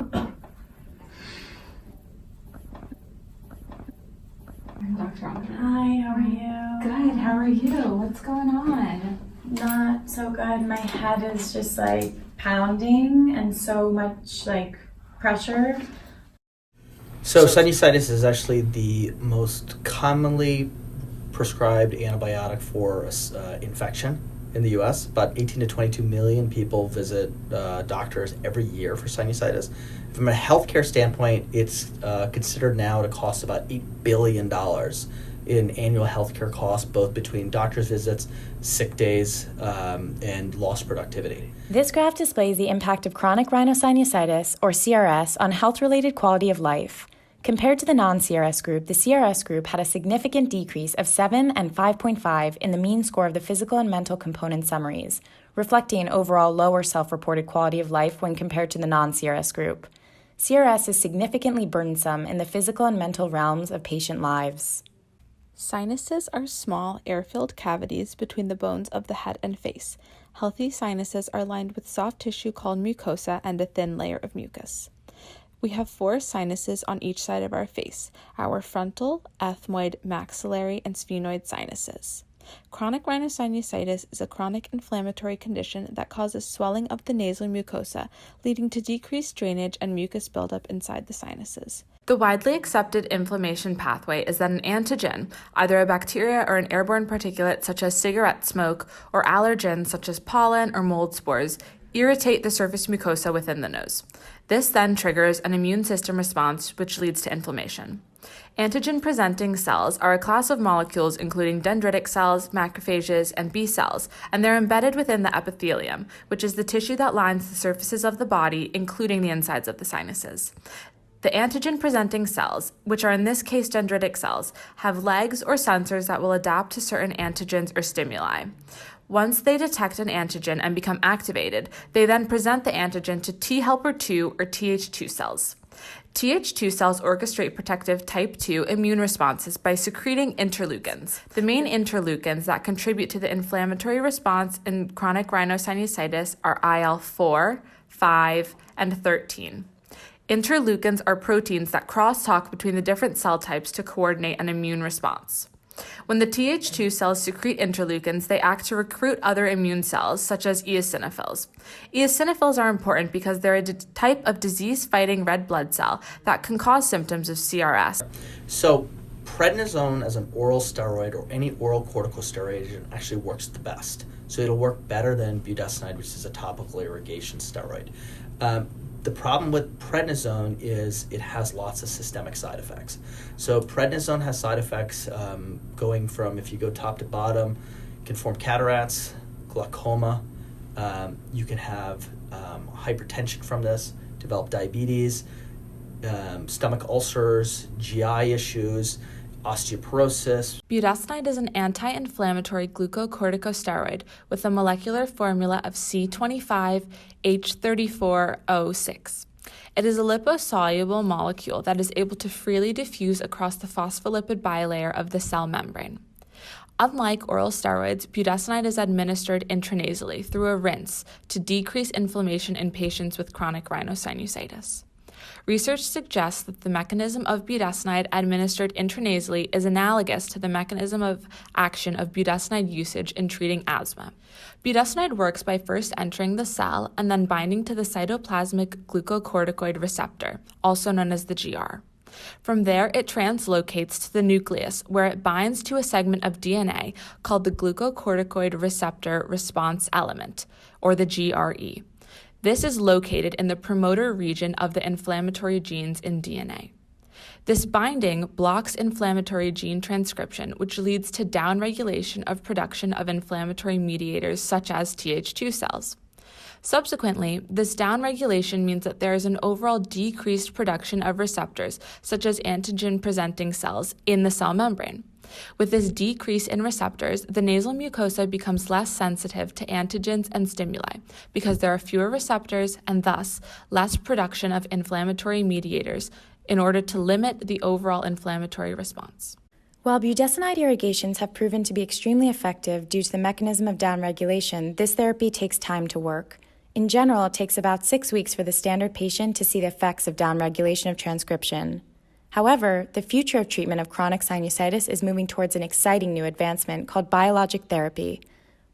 Dr. Ungerer. Hi, how are you? Good, how are you? What's going on? Not so good. My head is just like pounding and so much like pressure. So sinusitis is actually the most commonly prescribed antibiotic for infection in the U.S. About 18 to 22 million people visit doctors every year for sinusitis. From a healthcare standpoint, it's considered now to cost about $8 billion in annual healthcare costs, both between doctor's visits, sick days, and lost productivity. This graph displays the impact of chronic rhinosinusitis, or CRS, on health-related quality of life. Compared to the non-CRS group, the CRS group had a significant decrease of 7 and 5.5 in the mean score of the physical and mental component summaries, reflecting overall lower self-reported quality of life when compared to the non-CRS group. CRS is significantly burdensome in the physical and mental realms of patient lives. Sinuses are small, air-filled cavities between the bones of the head and face. Healthy sinuses are lined with soft tissue called mucosa and a thin layer of mucus. We have 4 sinuses on each side of our face: our frontal, ethmoid, maxillary, and sphenoid sinuses. Chronic rhinosinusitis is a chronic inflammatory condition that causes swelling of the nasal mucosa, leading to decreased drainage and mucus buildup inside the sinuses. The widely accepted inflammation pathway is that an antigen, either a bacteria or an airborne particulate such as cigarette smoke, or allergens such as pollen or mold spores, irritate the surface mucosa within the nose. This then triggers an immune system response, which leads to inflammation. Antigen-presenting cells are a class of molecules including dendritic cells, macrophages, and B cells, and they're embedded within the epithelium, which is the tissue that lines the surfaces of the body, including the insides of the sinuses. The antigen-presenting cells, which are in this case dendritic cells, have legs or sensors that will adapt to certain antigens or stimuli. Once they detect an antigen and become activated, they then present the antigen to T helper 2 or Th2 cells. Th2 cells orchestrate protective type 2 immune responses by secreting interleukins. The main interleukins that contribute to the inflammatory response in chronic rhinosinusitis are IL-4, 5, and 13. Interleukins are proteins that crosstalk between the different cell types to coordinate an immune response. When the Th2 cells secrete interleukins, they act to recruit other immune cells, such as eosinophils. Eosinophils are important because they're a type of disease-fighting red blood cell that can cause symptoms of CRS. So prednisone as an oral steroid or any oral corticosteroid agent actually works the best. So it'll work better than budesonide, which is a topical irrigation steroid. The problem with prednisone is it has lots of systemic side effects. So prednisone has side effects going from, if you go top to bottom, can form cataracts, glaucoma. You can have hypertension from this, develop diabetes, stomach ulcers, GI issues, osteoporosis. Budesonide is an anti-inflammatory glucocorticosteroid with a molecular formula of C25H34O6. It is a liposoluble molecule that is able to freely diffuse across the phospholipid bilayer of the cell membrane. Unlike oral steroids, budesonide is administered intranasally through a rinse to decrease inflammation in patients with chronic rhinosinusitis. Research suggests that the mechanism of budesonide administered intranasally is analogous to the mechanism of action of budesonide usage in treating asthma. Budesonide works by first entering the cell and then binding to the cytoplasmic glucocorticoid receptor, also known as the GR. From there, it translocates to the nucleus, where it binds to a segment of DNA called the glucocorticoid receptor response element, or the GRE. This is located in the promoter region of the inflammatory genes in DNA. This binding blocks inflammatory gene transcription, which leads to downregulation of production of inflammatory mediators such as Th2 cells. Subsequently, this downregulation means that there is an overall decreased production of receptors, such as antigen-presenting cells, in the cell membrane. With this decrease in receptors, the nasal mucosa becomes less sensitive to antigens and stimuli because there are fewer receptors and thus less production of inflammatory mediators in order to limit the overall inflammatory response. While budesonide irrigations have proven to be extremely effective due to the mechanism of downregulation, this therapy takes time to work. In general, it takes about 6 weeks for the standard patient to see the effects of downregulation of transcription. However, the future of treatment of chronic sinusitis is moving towards an exciting new advancement called biologic therapy.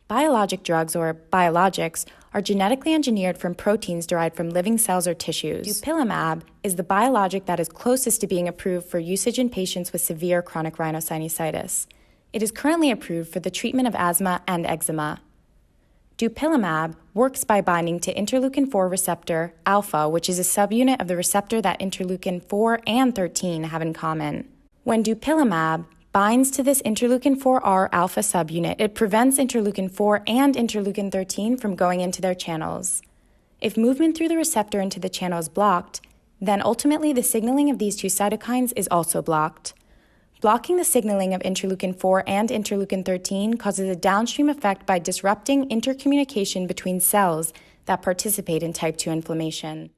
Biologic drugs, or biologics, are genetically engineered from proteins derived from living cells or tissues. Dupilumab is the biologic that is closest to being approved for usage in patients with severe chronic rhinosinusitis. It is currently approved for the treatment of asthma and eczema. Dupilumab works by binding to interleukin-4 receptor alpha, which is a subunit of the receptor that interleukin-4 and 13 have in common. When dupilumab binds to this interleukin-4R alpha subunit, it prevents interleukin-4 and interleukin-13 from going into their channels. If movement through the receptor into the channel is blocked, then ultimately the signaling of these two cytokines is also blocked. Blocking the signaling of interleukin-4 and interleukin-13 causes a downstream effect by disrupting intercommunication between cells that participate in type 2 inflammation.